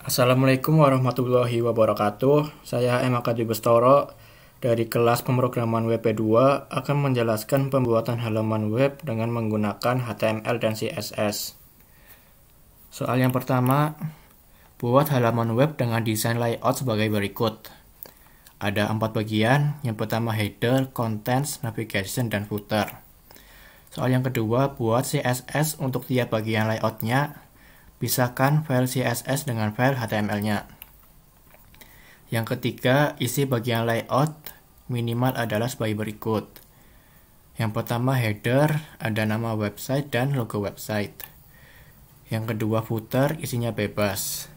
Assalamualaikum warahmatullahi wabarakatuh. Saya M. Akadi Bestoro dari kelas pemrograman WP2 akan menjelaskan pembuatan halaman web dengan menggunakan HTML dan CSS. Soal yang pertama, buat halaman web dengan desain layout sebagai berikut. Ada 4 bagian, yang pertama header, contents, navigation, dan footer. Soal yang kedua, buat CSS untuk tiap bagian layoutnya. Pisahkan file CSS dengan file HTML-nya. Yang ketiga, isi bagian layout minimal adalah sebagai berikut. Yang pertama header, ada nama website dan logo website. Yang kedua footer, isinya bebas.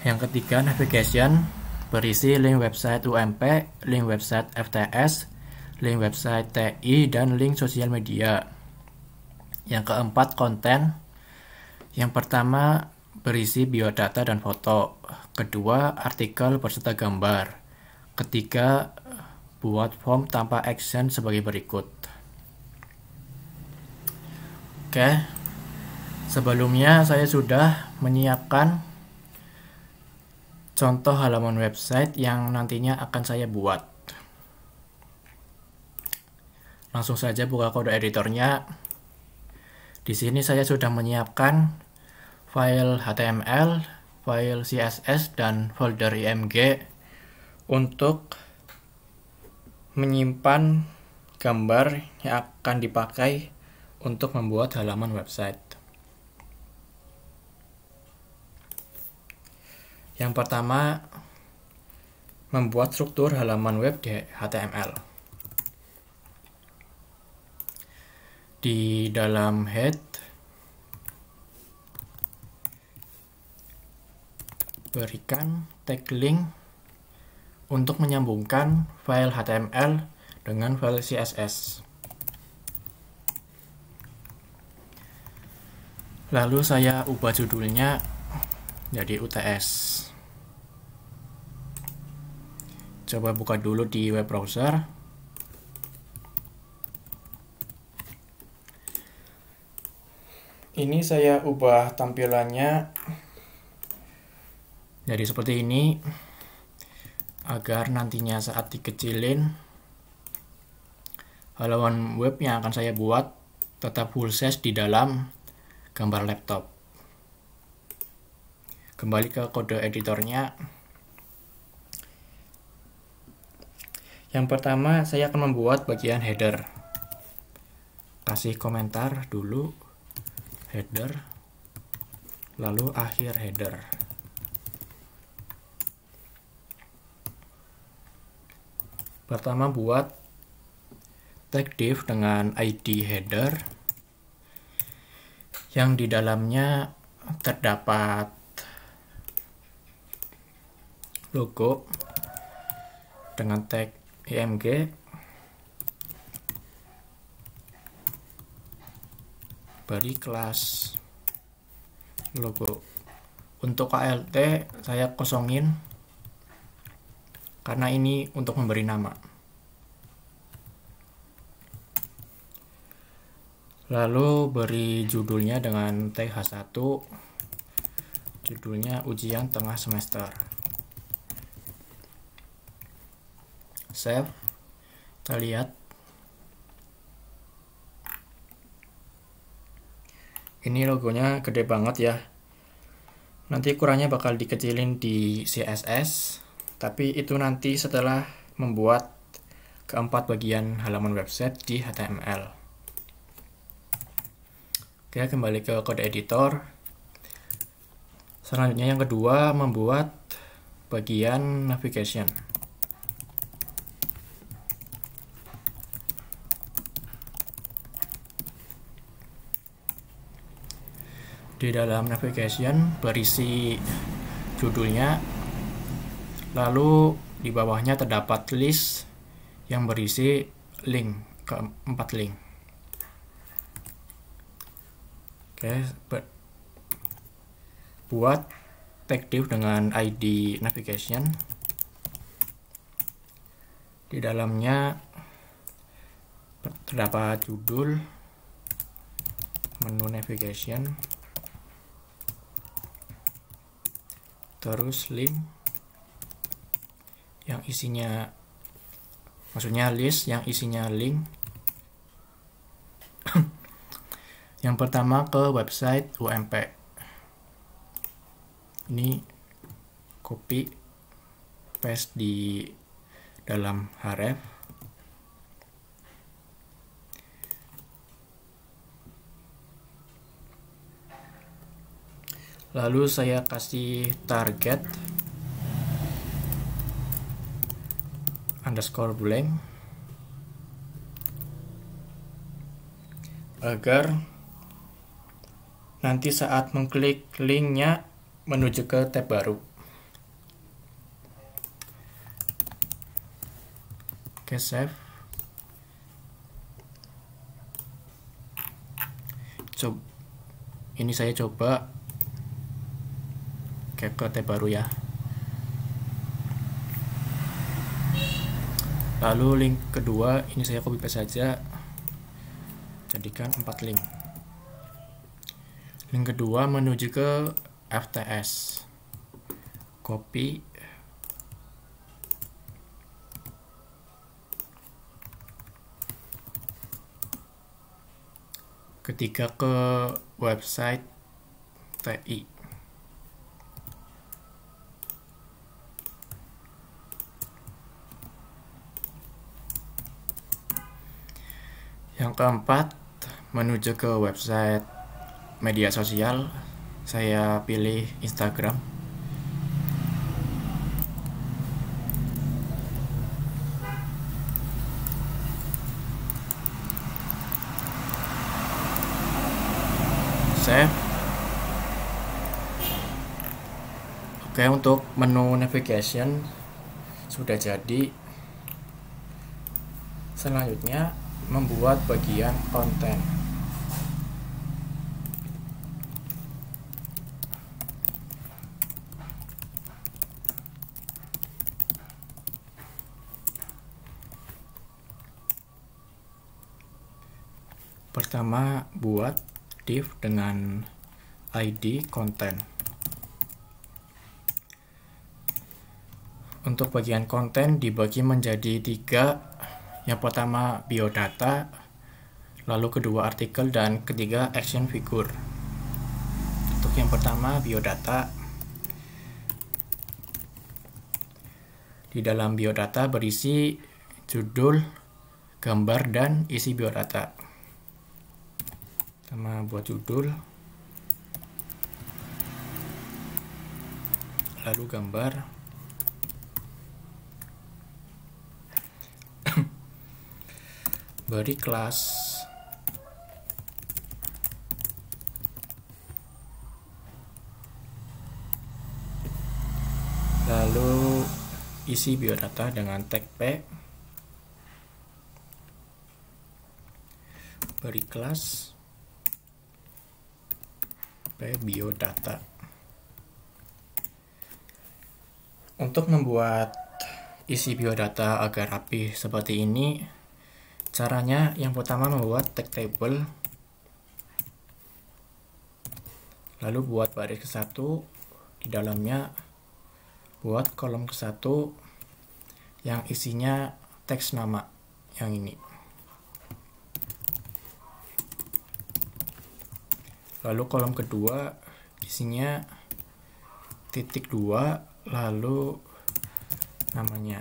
Yang ketiga navigation, berisi link website UMP, link website FTS, link website TI, dan link sosial media. Yang keempat konten. Yang pertama, berisi biodata dan foto. Kedua, artikel berserta gambar. Ketiga, buat form tanpa action sebagai berikut. Oke, sebelumnya saya sudah menyiapkan contoh halaman website yang nantinya akan saya buat. Langsung saja buka kode editornya. Di sini saya sudah menyiapkan file HTML, file CSS, dan folder IMG untuk menyimpan gambar yang akan dipakai untuk membuat halaman website. Yang pertama, membuat struktur halaman web di HTML. Di dalam head, berikan tag link untuk menyambungkan file HTML dengan file CSS. Lalu saya ubah judulnya jadi UTS. Coba buka dulu di web browser. Ini saya ubah tampilannya jadi seperti ini agar nantinya saat dikecilin halaman web yang akan saya buat tetap full size di dalam gambar laptop. Kembali ke kode editornya. Yang pertama, saya akan membuat bagian header. Kasih komentar dulu header, lalu akhir header. Pertama, buat tag div dengan ID header yang di dalamnya terdapat logo dengan tag IMG, beri kelas logo. Untuk KLT saya kosongin karena ini untuk memberi nama. Lalu beri judulnya dengan tag H1, judulnya ujian tengah semester. Save. Kita lihat ini logonya gede banget ya. Nanti ukurannya bakal dikecilin di CSS, tapi itu nanti setelah membuat keempat bagian halaman website di HTML. Oke, kembali ke kode editor. Selanjutnya yang kedua, membuat bagian navigation. Di dalam navigation berisi judulnya, lalu di bawahnya terdapat list yang berisi link, keempat link. Oke, buat tag div dengan ID navigation. Di dalamnya terdapat judul, menu navigation, terus link yang isinya, maksudnya list yang isinya link. Yang pertama ke website UMP. Ini copy paste di dalam href. Lalu saya kasih target underscore blank agar nanti saat mengklik linknya menuju ke tab baru. Oke, save. Ini saya coba ke tab baru ya. Lalu link kedua ini saya copy paste saja, jadikan 4 link. Link kedua menuju ke FTS, copy, ketiga ke website TI. Yang keempat menuju ke website media sosial, saya pilih Instagram. Save. Oke, untuk menu navigation sudah jadi. Selanjutnya membuat bagian konten. Pertama, buat div dengan ID konten. Untuk bagian konten dibagi menjadi 3. Yang pertama biodata, lalu kedua artikel, dan ketiga action figure. Untuk yang pertama biodata, di dalam biodata berisi judul, gambar, dan isi biodata. Pertama buat judul, lalu gambar, beri kelas, lalu isi biodata dengan tag P, beri kelas P biodata. Untuk membuat isi biodata agar rapi seperti ini, caranya yang pertama membuat tag table, lalu buat baris ke-1, di dalamnya buat kolom ke-1 yang isinya teks nama yang ini. Lalu kolom kedua isinya titik 2, lalu namanya.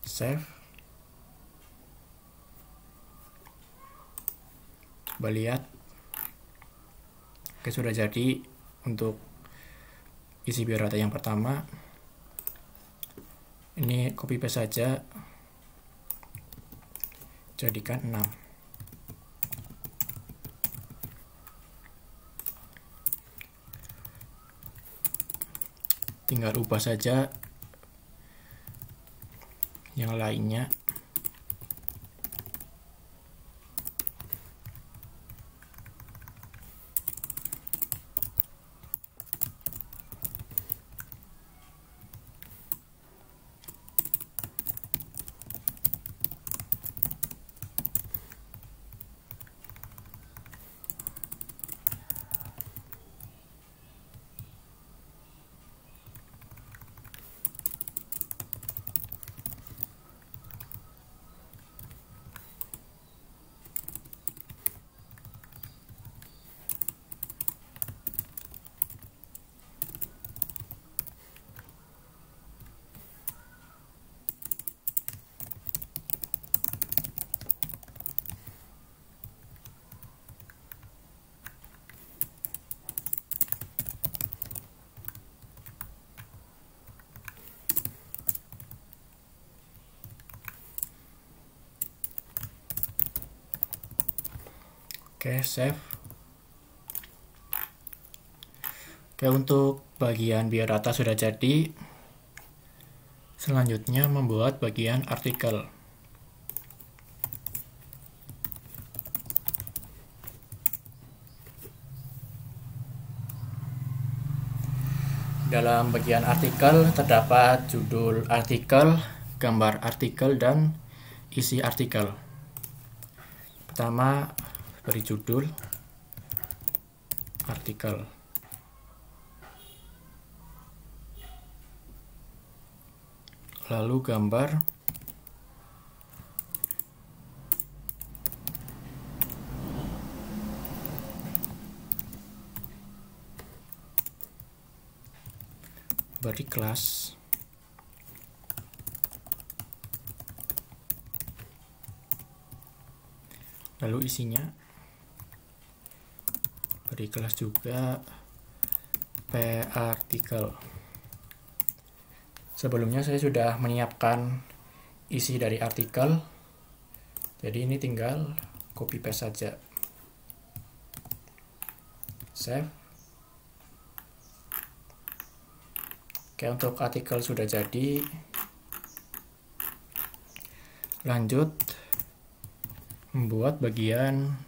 Save. Coba lihat. Oke, sudah jadi untuk isi biodata yang pertama. Ini copy paste saja, jadikan 6. Tinggal ubah saja yang lainnya. Oke, save. Oke, untuk bagian biodata sudah jadi. Selanjutnya membuat bagian artikel. Dalam bagian artikel terdapat judul artikel, gambar artikel, dan isi artikel. Pertama, beri judul artikel. Lalu gambar. Beri kelas. Lalu isinya. Beri kelas juga p-artikel. Sebelumnya saya sudah menyiapkan isi dari artikel, jadi ini tinggal copy paste saja. Save. Oke, untuk artikel sudah jadi. Lanjut membuat bagian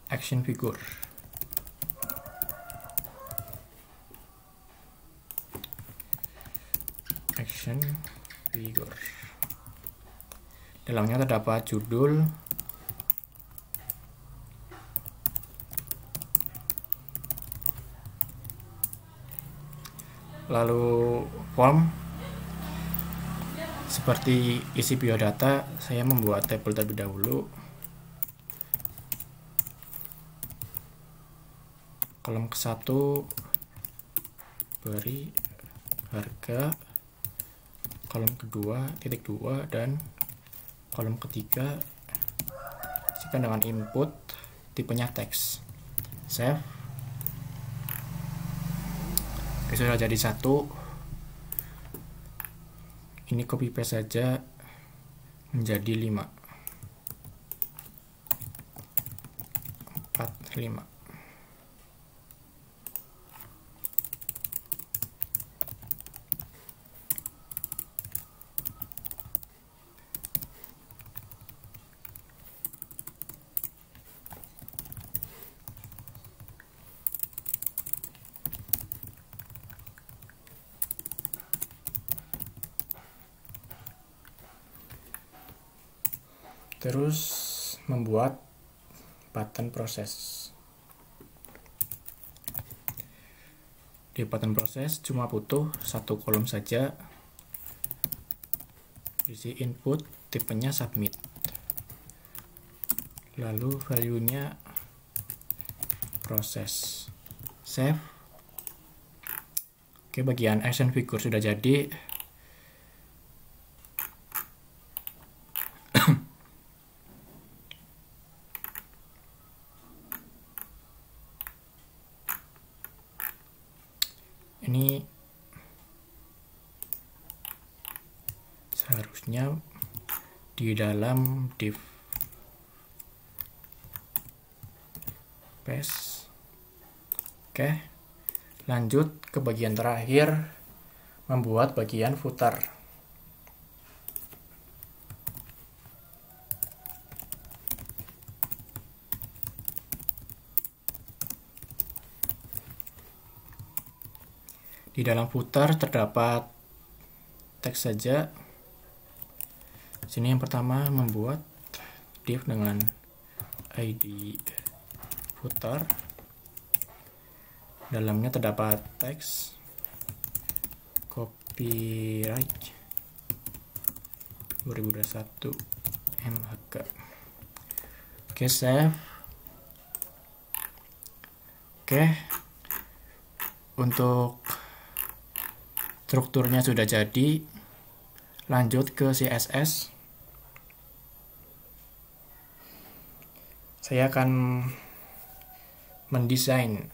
action figure. Action figure. Dalamnya terdapat judul, lalu form. Seperti isi biodata, saya membuat tabel terlebih dahulu. Kolom ke-1 beri harga, kolom kedua titik 2, dan kolom ketiga isikan dengan input tipenya teks. Save. Oke, sudah jadi satu. Ini copy paste saja menjadi 5. 4, 5. Terus membuat button proses. Di button proses cuma butuh satu kolom saja. Isi input, tipenya submit. Lalu value-nya proses. Save. Oke, bagian action figure sudah jadi. Ini seharusnya di dalam div paste. Oke, lanjut ke bagian terakhir, membuat bagian footer. Di dalam footer terdapat teks saja. Sini yang pertama membuat div dengan ID footer. Dalamnya terdapat teks copyright 2021 MHK. Oke, save. Oke, untuk strukturnya sudah jadi. Lanjut ke CSS. Saya akan mendesain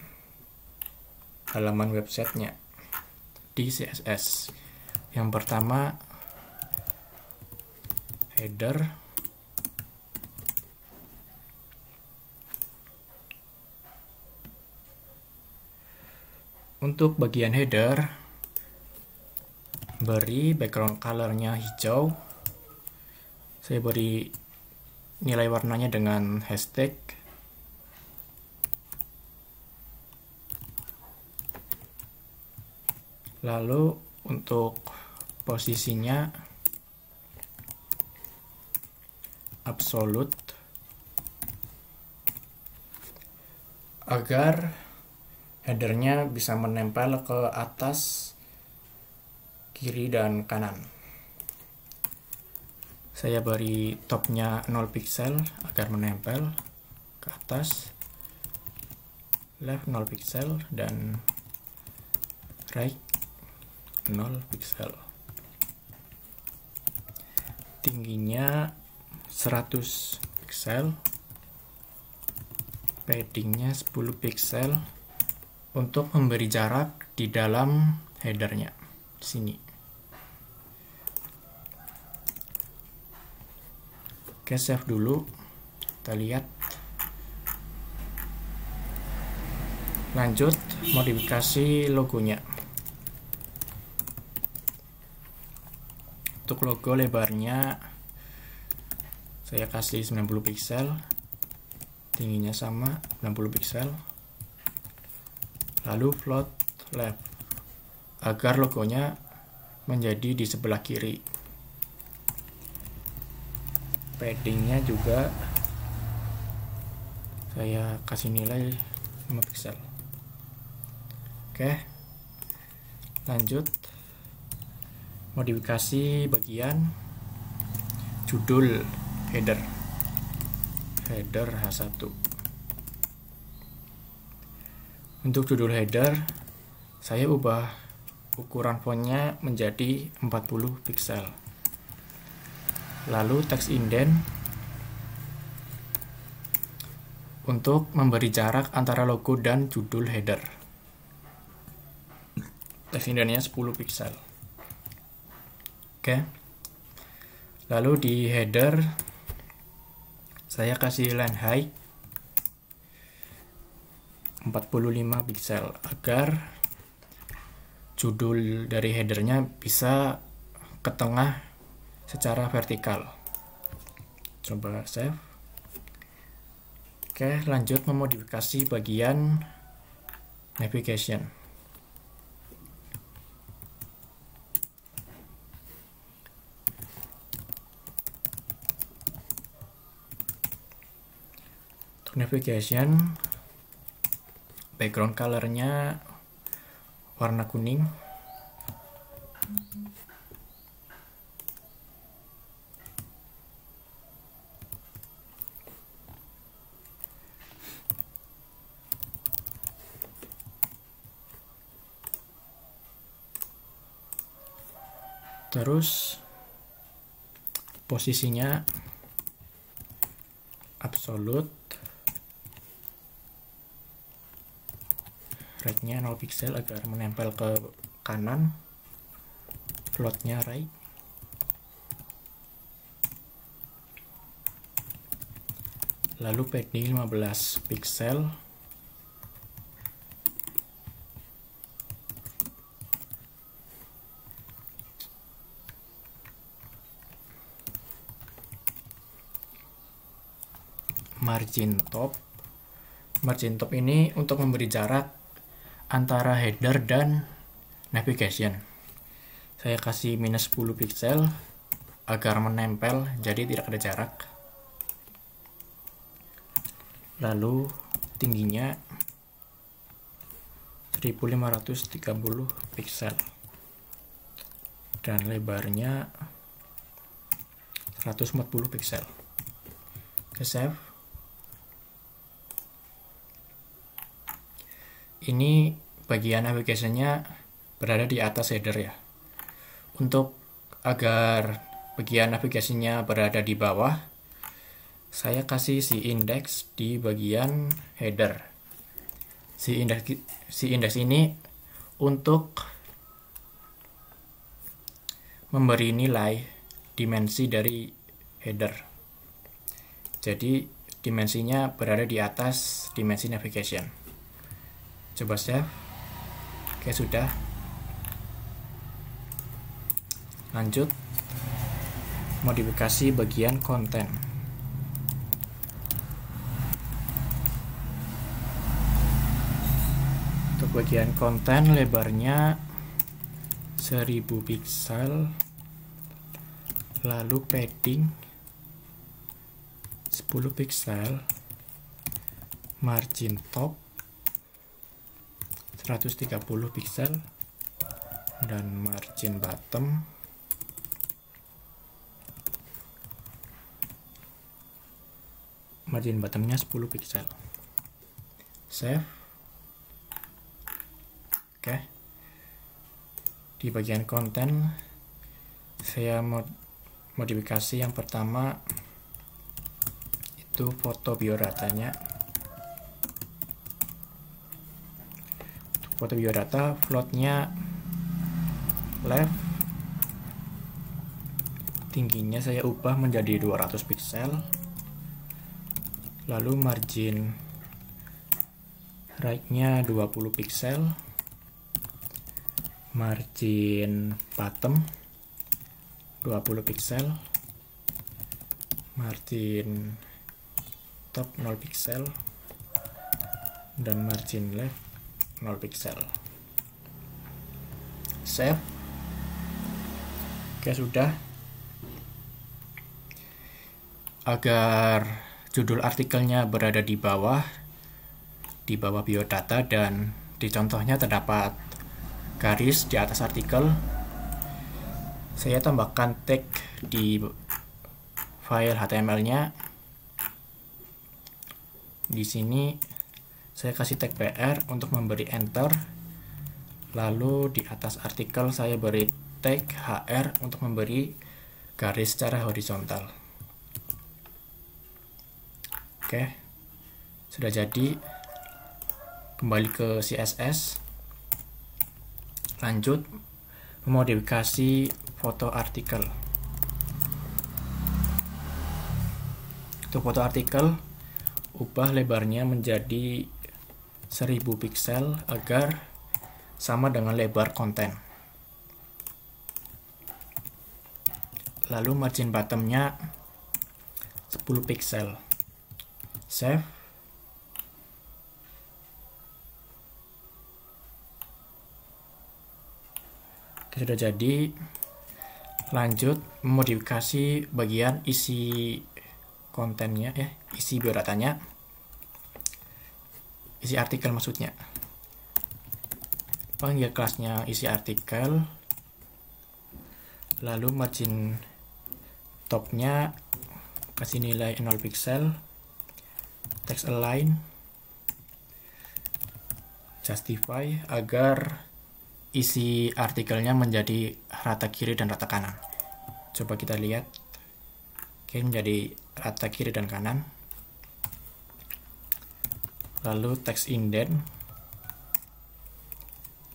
halaman websitenya di CSS. Yang pertama, header, Untuk bagian header, beri background color-nya hijau. Saya beri nilai warnanya dengan hashtag. Lalu untuk posisinya absolute agar headernya bisa menempel ke atas, kiri, dan kanan. Saya beri topnya 0 pixel agar menempel ke atas, left 0 pixel, dan right 0 pixel. Tingginya 100 pixel, paddingnya 10 pixel untuk memberi jarak di dalam headernya di sini. Oke, save dulu. Kita lihat. Lanjut modifikasi logonya. Untuk logo lebarnya saya kasih 90 pixel, tingginya sama 60 pixel. Lalu float left agar logonya menjadi di sebelah kiri. Paddingnya juga saya kasih nilai 5 pixel. Oke, lanjut modifikasi bagian judul header H1. Untuk judul header saya ubah ukuran fontnya menjadi 40 pixel. Lalu teks indent untuk memberi jarak antara logo dan judul header. Teks indentnya 10 pixel. Oke. Lalu di header saya kasih line height 45 pixel agar judul dari headernya bisa ke tengah secara vertikal. Coba save. Oke, lanjut memodifikasi bagian navigation. Untuk navigation, background color-nya warna kuning. Terus posisinya absolute, right-nya 0 pixel agar menempel ke kanan, float-nya right, lalu padding 15 pixel, margin top ini untuk memberi jarak antara header dan navigation. Saya kasih minus 10 pixel agar menempel, jadi tidak ada jarak. Lalu tingginya 1530 pixel dan lebarnya 140 pixel. Oke, save. Ini bagian navigasinya berada di atas header ya. Untuk agar bagian navigasinya berada di bawah, saya kasih si index di bagian header. Si index ini untuk memberi nilai dimensi dari header. Jadi dimensinya berada di atas dimensi navigation. Coba save. Oke, sudah. Lanjut, modifikasi bagian konten. Untuk bagian konten, lebarnya 1000 pixel, lalu padding 10 pixel, margin top 130 pixel, dan margin bottom bottomnya 10 pixel. Save. Oke. Di bagian konten saya modifikasi yang pertama itu foto biodatanya. Foto biodata floatnya left, tingginya saya ubah menjadi 200 pixel, lalu margin right-nya 20 pixel, margin bottom 20 pixel, margin top 0 pixel, dan margin left 0 pixel. Save. Oke, sudah. Agar judul artikelnya berada di bawah biodata, dan di contohnya terdapat garis di atas artikel, saya tambahkan tag di file HTML-nya. Di sini saya kasih tag PR untuk memberi enter, lalu di atas artikel saya beri tag HR untuk memberi garis secara horizontal. Oke, sudah jadi. Kembali ke CSS, lanjut memodifikasi foto artikel. Untuk foto artikel, ubah lebarnya menjadi 1000 pixel agar sama dengan lebar konten. Lalu margin bottomnya 10 pixel. Save. Oke, sudah jadi. Lanjut memodifikasi bagian isi kontennya, isi biodatanya, isi artikel maksudnya. Panggil kelasnya isi artikel, lalu margin topnya kasih nilai 0 pixel, text align, justify agar isi artikelnya menjadi rata kiri dan rata kanan. Coba kita lihat. Oke, menjadi rata kiri dan kanan. Lalu text indent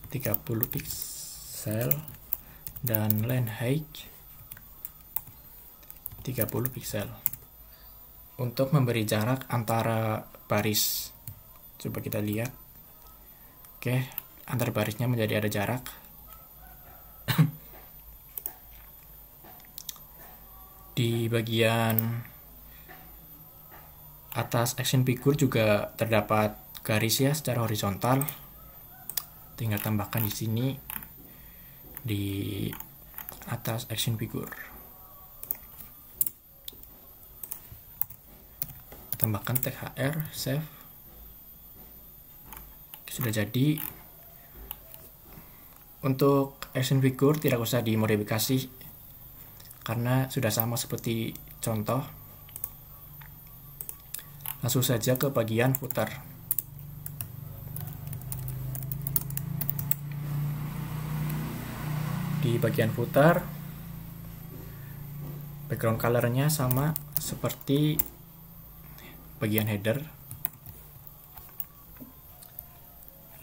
30 pixel dan line height 30 pixel untuk memberi jarak antara baris. Coba kita lihat. Oke, antar barisnya menjadi ada jarak. Di bagian atas action figure juga terdapat garis ya secara horizontal. Tinggal tambahkan di sini di atas action figure. Tambahkan tag HR, save. Sudah jadi. Untuk action figure tidak usah dimodifikasi karena sudah sama seperti contoh. Langsung saja ke bagian footer. Di bagian footer, background colornya sama seperti bagian header.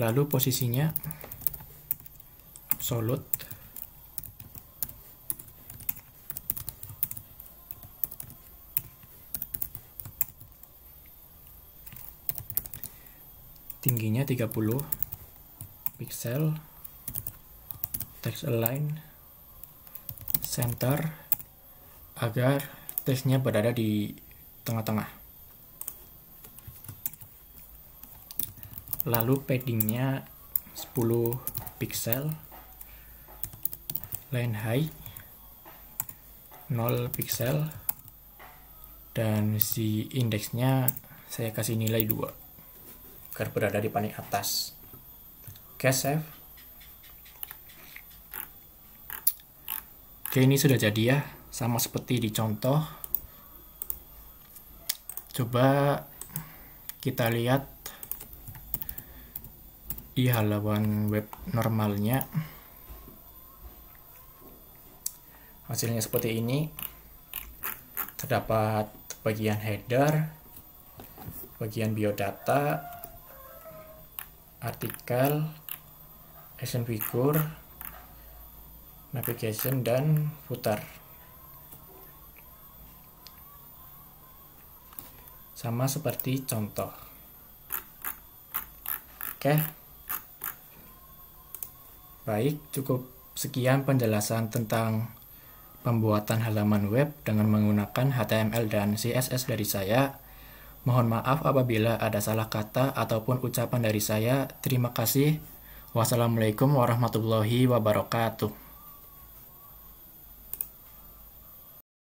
Lalu posisinya absolute. Tingginya 30 pixel. text align center agar teksnya berada di tengah-tengah. Lalu paddingnya 10 pixel, line height 0 pixel, dan si indeksnya saya kasih nilai 2 agar berada di paling atas. Oke, save. Oke, ini sudah jadi ya, sama seperti di contoh. Coba kita lihat di halaman web normalnya. Hasilnya seperti ini. Terdapat bagian header, bagian biodata, artikel, action figure, navigation, dan footer. Sama seperti contoh. Oke. Baik, cukup sekian penjelasan tentang pembuatan halaman web dengan menggunakan HTML dan CSS dari saya. Mohon maaf apabila ada salah kata ataupun ucapan dari saya. Terima kasih. Wassalamualaikum warahmatullahi wabarakatuh.